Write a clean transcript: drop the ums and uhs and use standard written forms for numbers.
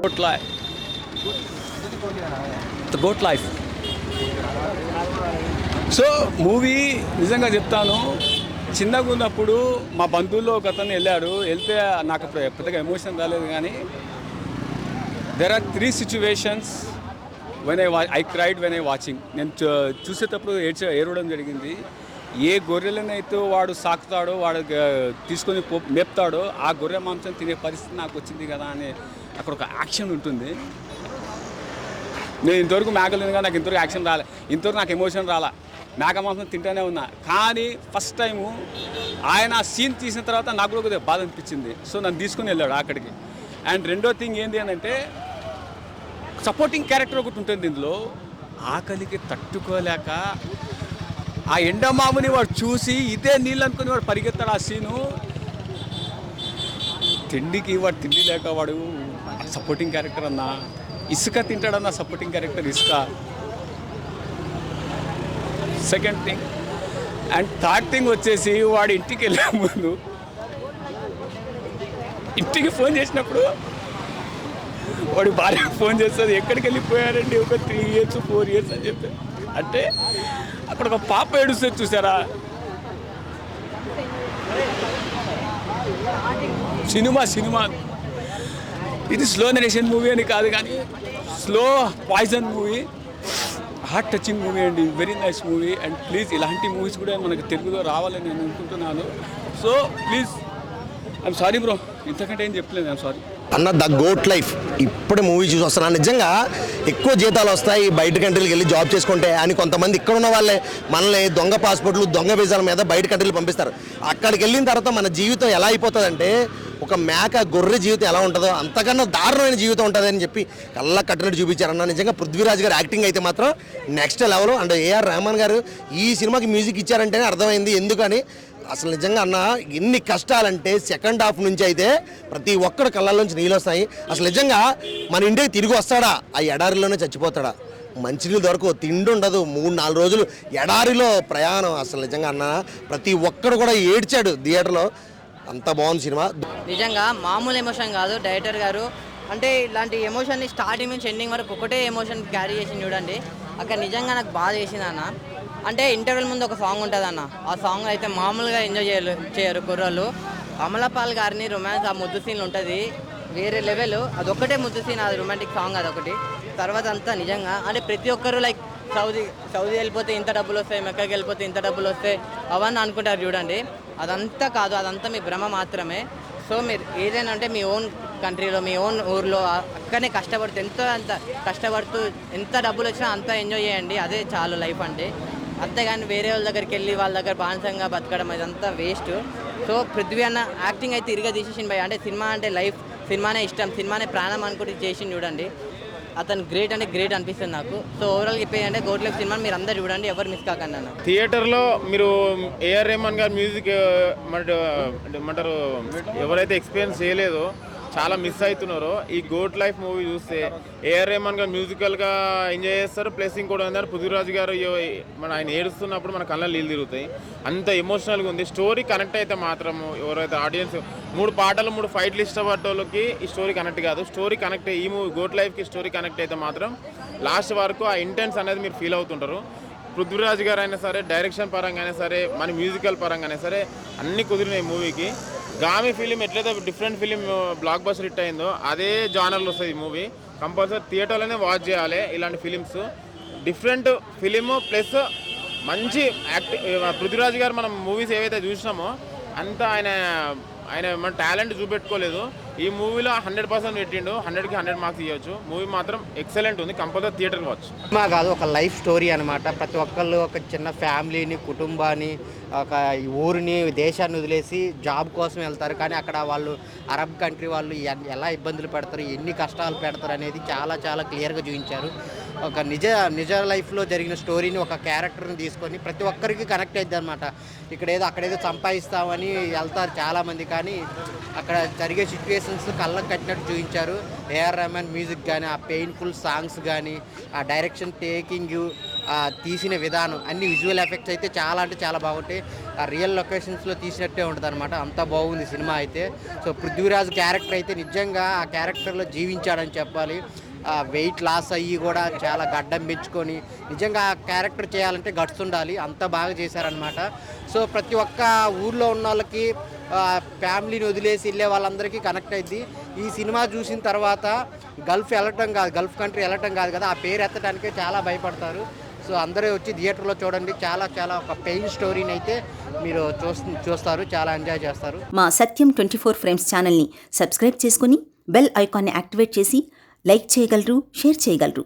Goat life. The goat life. So movie నిజంగా చెప్తాను, చిన్నగా ఉన్నప్పుడు మా బంధువుల్లో ఒక అతను వెళ్తే నాకు అప్పుడు పెద్దగా ఎమోషన్ రాలేదు. కానీ there are 3 situations when I cried when I watching. నేను చూసేటప్పుడు ఏడవడం జరిగింది. ఏ గొర్రెలనైతే వాడు సాకుతాడో, వాడు తీసుకొని మేపుతాడో ఆ గొర్రె మాంసం తినే పరిస్థితి నాకు వచ్చింది కదా అని అక్కడ ఒక యాక్షన్ ఉంటుంది. నేను ఇంతవరకు మేకలేనుగా నాకు ఇంతవరకు యాక్షన్ రాలే, ఇంతవరకు నాకు ఎమోషన్ రాలా. మేక మాంసం తింటూనే ఉన్నా. కానీ ఫస్ట్ టైము ఆయన సీన్ తీసిన తర్వాత నాకు కూడా కొద్దిగా బాధ అనిపించింది. సో నన్ను తీసుకుని వెళ్ళాడు అక్కడికి. అండ్ రెండో థింగ్ ఏంటి అని అంటే, సపోర్టింగ్ క్యారెక్టర్ ఒకటి ఉంటుంది ఇందులో. ఆకలికి తట్టుకోలేక ఆ ఎండమాముని వాడు చూసి ఇదే నీళ్ళు అనుకుని వాడు పరిగెత్తాడు. ఆ సీను వాడు తిండి లేక వాడు సపోర్టింగ్ క్యారెక్టర్ అన్నా. ఇసుక తింటాడన్న సపోర్టింగ్ క్యారెక్టర్ ఇసుక. Second thing. And third thing వచ్చేసి, వాడు ఇంటికి వెళ్ళే ముందు ఇంటికి ఫోన్ చేసినప్పుడు వాడు భార్యకు ఫోన్ చేస్తుంది, ఎక్కడికి వెళ్ళిపోయారండి ఒక 3 years 4 years అని చెప్పి. అంటే అక్కడ ఒక పాప ఏడుస్తుంది చూసారా. సినిమా ఇది స్లో నరేషన్ మూవీ అని కాదు, కానీ slow poison movie, heart touching movie అండి. Very nice movie. And please ఇలాంటి మూవీస్ కూడా మనకు తెలుగులో రావాలని నేను అనుకుంటున్నాను. So please, I'm sorry bro, ఇంతకంటే ఏం చెప్పలేదు. ఐఎమ్ సారీ అన్న. ద గోట్ లైఫ్ ఇప్పుడు మూవీ చూసి వస్తున్నాను. నిజంగా ఎక్కువ జీతాలు వస్తాయి బయట కంట్రీలకు వెళ్ళి జాబ్ చేసుకుంటే అని కొంతమంది ఇక్కడ ఉన్న వాళ్ళే మనల్ని దొంగ పాస్పోర్ట్లు దొంగ వీసాల మీద బయట కంట్రీలు పంపిస్తారు. అక్కడికి వెళ్ళిన తర్వాత మన జీవితం ఎలా అయిపోతుందంటే, ఒక మేక గొర్రె జీవితం ఎలా ఉంటుందో అంతకన్నా దారుణమైన జీవితం ఉంటుంది అని చెప్పి కళ్ళ కట్టినట్టు చూపించారన్న. నిజంగా పృథ్వీరాజ్ గారు యాక్టింగ్ అయితే మాత్రం next level. And AR Rahman గారు ఈ సినిమాకి మ్యూజిక్ ఇచ్చారంటేనే అర్థమైంది ఎందుకని. అసలు నిజంగా అన్న, ఎన్ని కష్టాలంటే సెకండ్ హాఫ్ నుంచి అయితే ప్రతి ఒక్కరు కళ్ళల్లోంచి నీళ్ళు వస్తాయి. అసలు నిజంగా మన ఇంటికి తిరిగి వస్తాడా, ఆ ఎడారిలోనే చచ్చిపోతాడా, మంచినీళ్ళు దొరకవు, తిండి ఉండదు, 3-4 రోజులు ఎడారిలో ప్రయాణం. అసలు నిజంగా అన్న, ప్రతి ఒక్కరు కూడా ఏడ్చాడు థియేటర్లో. అంత బాగుంది సినిమా. నిజంగా మామూలు ఎమోషన్ కాదు. డైరెక్టర్ గారు అంటే ఇలాంటి ఎమోషన్ని స్టార్టింగ్ నుంచి ఎండింగ్ వరకు ఒకటే ఎమోషన్ క్యారీ చేసి చూడండి. అక్కడ నిజంగా నాకు బాధ చేసింది అన్న. అంటే ఇంటర్వెల్ ముందు ఒక సాంగ్ ఉంటుంది అన్న, ఆ సాంగ్ అయితే మామూలుగా ఎంజాయ్ చేయరు కుర్రోళ్ళు. అమలపాల్ గారిని రొమాన్స్, ఆ ముద్దు సీన్లు ఉంటుంది వేరే లెవెల్. అదొక్కటే ముద్దు సీన్, అది రొమాంటిక్ సాంగ్ అదొకటి. తర్వాత అంతా నిజంగా అంటే ప్రతి ఒక్కరు లైక్ సౌదీ వెళ్ళిపోతే ఇంత డబ్బులు వస్తాయి, మెక్కకి వెళ్ళిపోతే ఇంత డబ్బులు వస్తాయి అవన్నీ అనుకుంటారు చూడండి. అదంతా కాదు, అదంతా మీ భ్రమ మాత్రమే. సో మీరు ఏదైనా అంటే మీ ఓన్ కంట్రీలో, మీ ఓన్ ఊర్లో అక్కడనే కష్టపడుతూ అంత కష్టపడుతూ ఎంత డబ్బులు వచ్చినా అంతా ఎంజాయ్ చేయండి. అదే చాలు లైఫ్ అంటే. అంతేగాని వేరే వాళ్ళ దగ్గరికి వెళ్ళి వాళ్ళ దగ్గర బానిసంగా బతకడం ఇదంతా వేస్ట్. సో పృథ్వీ అన్న యాక్టింగ్ అయితే ఇరుగా తీసేసింది భయ. అంటే సినిమా అంటే లైఫ్, సినిమానే ఇష్టం, సినిమానే ప్రాణం అనుకుంటే చేసి చూడండి. అతను గ్రేట్ అంటే గ్రేట్ అనిపిస్తుంది నాకు. సో ఓవరాల్ చెప్పేది అంటే గోట్ లైఫ్ సినిమా మీరు అందరు చూడండి, ఎవరు మిస్ కాకండి అన్న. థియేటర్లో మీరు ఏఆర్ రెహమాన్ గారు మ్యూజిక్ ఏమంటారు, ఎవరైతే ఎక్స్పీరియన్స్ చేయలేదో చాలా మిస్ అవుతున్నారో ఈ గోట్ లైఫ్ మూవీ చూస్తే ఏఆర్ రెహమాన్ గారు మ్యూజికల్గా ఎంజాయ్ చేస్తారు. ప్లస్ ఇంకోటి ఏంటంటే పృథ్వీరాజ్ గారు ఆయన ఏడుస్తున్నప్పుడు మన కళ్ళ నీళ్ళు తిరుగుతాయి. అంత ఎమోషనల్గా ఉంది. స్టోరీ కనెక్ట్ అయితే మాత్రం ఎవరైతే ఆడియన్స్ 3 పాటలు 3 ఫైట్లు ఇష్టపడ్డోళ్ళకి ఈ స్టోరీ కనెక్ట్ కాదు. స్టోరీ కనెక్ట్ ఈ మూవీ గోట్ లైఫ్కి స్టోరీ కనెక్ట్ అయితే మాత్రం లాస్ట్ వరకు ఆ ఇంటెన్స్ అనేది మీరు ఫీల్ అవుతుంటారు. పృథ్వీరాజ్ గారు అయినా సరే, డైరెక్షన్ పరంగా అయినా సరే, మన మ్యూజికల్ పరంగా అయినా సరే అన్నీ కుదిరినాయి మూవీకి. గామి ఫిలిం ఎట్లయితే different film block buster hit అయిందో అదే జానర్లో వస్తుంది ఈ మూవీ. కంపల్సరీ థియేటర్లోనే వాచ్ చేయాలి ఇలాంటి ఫిలిమ్స్. డిఫరెంట్ ఫిలిం ప్లస్ మంచి పృథ్వీరాజ్ గారు మనం మూవీస్ ఏవైతే చూసినామో అంత ఆయన మన టాలెంట్ చూపెట్టుకోలేదు. ఈ మూవీలో 100% పెట్టిండు. 100కి 100 మార్క్స్ ఇవ్వచ్చు. మూవీ మాత్రం ఎక్సలెంట్ ఉంది. Compulsory theatre watch. సినిమా కాదు, ఒక లైఫ్ స్టోరీ అనమాట. ప్రతి ఒక్కళ్ళు ఒక చిన్న ఫ్యామిలీని, కుటుంబాన్ని, ఒక ఊరిని, దేశాన్ని వదిలేసి జాబ్ కోసం వెళ్తారు. కానీ అక్కడ వాళ్ళు అరబ్ కంట్రీ వాళ్ళు ఎలా ఇబ్బందులు పెడతారు, ఎన్ని కష్టాలు పెడతారు అనేది చాలా చాలా క్లియర్గా చూపించారు. ఒక నిజ లైఫ్లో జరిగిన స్టోరీని ఒక క్యారెక్టర్ని తీసుకొని ప్రతి ఒక్కరికి కనెక్ట్ అవుతుంది అనమాట. అక్కడేదో సంపాదిస్తామని వెళ్తారు చాలామంది, కానీ అక్కడ జరిగే సిచ్యువేషన్స్ కళ్ళకు కట్టినట్టు చూపించారు. ఏఆర్ రెహమాన్ మ్యూజిక్ కానీ, ఆ పెయిన్ఫుల్ సాంగ్స్ కానీ, ఆ డైరెక్షన్ టేకింగ్ తీసిన విధానం అన్ని విజువల్ ఎఫెక్ట్స్ అయితే చాలా అంటే చాలా బాగుంటాయి. రియల్ లొకేషన్స్లో తీసినట్టే ఉంటుంది అనమాట. అంత బాగుంది సినిమా అయితే. సో పృథ్వీరాజ్ క్యారెక్టర్ అయితే నిజంగా ఆ క్యారెక్టర్లో జీవించాడని చెప్పాలి. వెయిట్ లాస్ అయ్యి కూడా చాలా గడ్డం పెంచుకొని నిజంగా ఆ క్యారెక్టర్ చేయాలంటే గట్స్ ఉండాలి. అంత బాగా చేశారనమాట. సో ప్రతి ఒక్క ఊర్లో ఉన్న వాళ్ళకి ఫ్యామిలీని వదిలేసి వెళ్ళే వాళ్ళందరికీ కనెక్ట్ అయింది. ఈ సినిమా చూసిన తర్వాత గల్ఫ్ కంట్రీ వెళ్ళటం కాదు కదా, ఆ పేరు ఎత్తడానికే చాలా భయపడతారు. సో అందరూ వచ్చి థియేటర్లో చూడండి. చాలా చాలా ఒక పెయిన్ స్టోరీని అయితే మీరు చూస్తారు, చాలా ఎంజాయ్ చేస్తారు. మా సత్యం 24 ఫ్రేమ్స్ ఛానల్ని సబ్స్క్రైబ్ చేసుకుని బెల్ ఐకాన్ని యాక్టివేట్ చేసి లైక్ చేయగలరు, షేర్ చేయగలరు.